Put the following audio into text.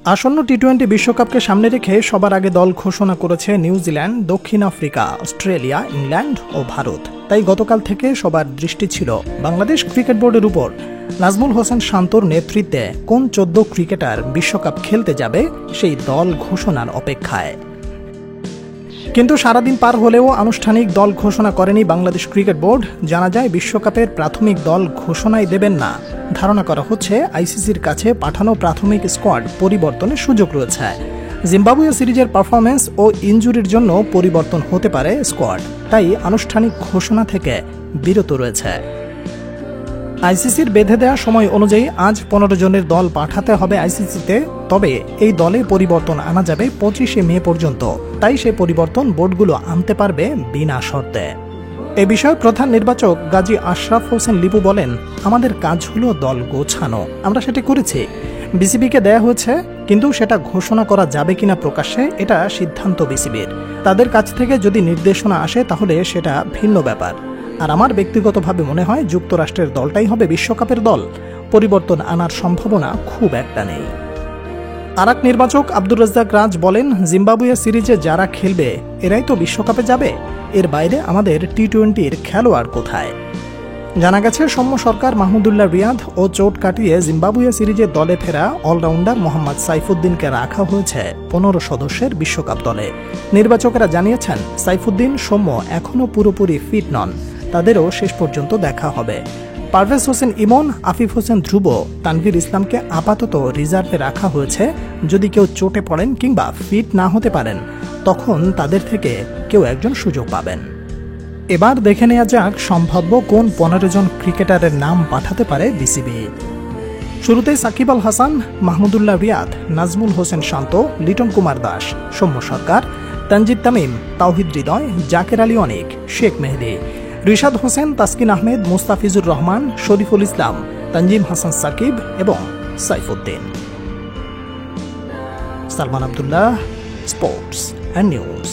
আসন্ন টি-20 বিশ্বকাপকে সামনে রেখে সবার আগে দল ঘোষণা করেছে নিউজিল্যান্ড, দক্ষিণ আফ্রিকা, অস্ট্রেলিয়া, ইংল্যান্ড ও ভারত। তাই গতকাল থেকে সবার দৃষ্টি ছিল বাংলাদেশ ক্রিকেট বোর্ডের উপর। নাজমুল হোসেন শান্তর নেতৃত্বে কোন 14 ক্রিকেটার বিশ্বকাপ খেলতে যাবে সেই দল ঘোষণার অপেক্ষায়। কিন্তু সারাদিন পার হলেও আনুষ্ঠানিক দল ঘোষণা করেনি বাংলাদেশ ক্রিকেট বোর্ড। জানা যায় বিশ্বকাপের প্রাথমিক দল ঘোষণাই দেবেন না। ধারণা করা হচ্ছে আইসিসির কাছে পাঠানো প্রাথমিক স্কোয়াড পরিবর্তনের সুযোগ রয়েছে। জিম্বাবুয়ে সিরিজের পারফরম্যান্স ও ইনজুরির জন্য পরিবর্তন হতে পারে স্কোয়াড, তাই আনুষ্ঠানিক ঘোষণা থেকে বিরত রয়েছে। আইসিসির বেঁধে দেওয়া সময় অনুযায়ী আজ 15 জনের দল পাঠাতে হবে আইসিসিতে। তবে এই দলে পরিবর্তন আনা যাবে 25শে মে পর্যন্ত, তাই সেই পরিবর্তন বোর্ডগুলো আনতে পারবে বিনা শর্তে। এ বিষয়ে প্রধান নির্বাচক গাজী আশরাফ হোসেন লিপু বলেন, আমাদের কাজ হলো দল গোছানো, আমরা সেটা করেছি। বিসিবিকে দেয়া হয়েছে, কিন্তু সেটা ঘোষণা করা যাবে কিনা প্রকাশ্যে এটা সিদ্ধান্ত বিসিবির। তাদের কাছ থেকে যদি নির্দেশনা আসে তাহলে সেটা ভিন্ন ব্যাপার। আর আমার ব্যক্তিগতভাবে মনে হয় যুক্তরাষ্ট্রের দলটাই হবে বিশ্বকাপের দল। পরিবর্তন আনার সম্ভাবনা খুব একটা নেই। আরেক নির্বাচক আব্দুর রাজ্জাক রাজ বলেন, জিম্বাবুয়ে সিরিজে যারা খেলবে এরাই তো বিশ্বকাপে যাবে, এর বাইরে আমাদের টি-20-র খেলোয়াড় কোথায়? জানা গেছে সৌম্য সরকার, মাহমুদুল্লাহ রিয়াদ ও চোট কাটিয়ে জিম্বাবুয়ে সিরিজে দলে ফেরা অলরাউন্ডার মোহাম্মদ সাইফুদ্দিনকে রাখা হয়েছে 15 সদস্যের বিশ্বকাপ দলে। নির্বাচকেরা জানিয়েছেন সাইফুদ্দিন, সৌম্য এখনও পুরোপুরি ফিট নন, তাদেরও শেষ পর্যন্ত দেখা হবে। পারভেজ হোসেন ইমন, আফিফ হোসেন ধ্রুব, তানভীর ইসলামকে আপাতত রিজার্ভে রাখা হয়েছে। যদি কেউ চোটে পড়েন কিংবা ফিট না হতে পারেন তখন তাদের থেকে কেউ একজন সুযোগ পাবেন। এবার দেখে নেওয়া যাক সম্ভাব্য কোন 15 জন ক্রিকেটারের নাম পাঠাতে পারে বিসিবি। শুরুতেই সাকিব আল হাসান, মাহমুদুল্লাহ রিয়াদ, নাজমুল হোসেন শান্ত, লিটন কুমার দাস, সৌম্য সরকার, তানজিদ তামিম, তাওহিদ হৃদয়, জাকের আলী অনিক, শেখ মেহেদী, রিশাদ হোসেন, তাসকিন আহমেদ, মুস্তাফিজুর রহমান, শরীফুল ইসলাম, তানজিম হাসান সাকিব এবং Saifuddin. Salman Abdullah, sports and news.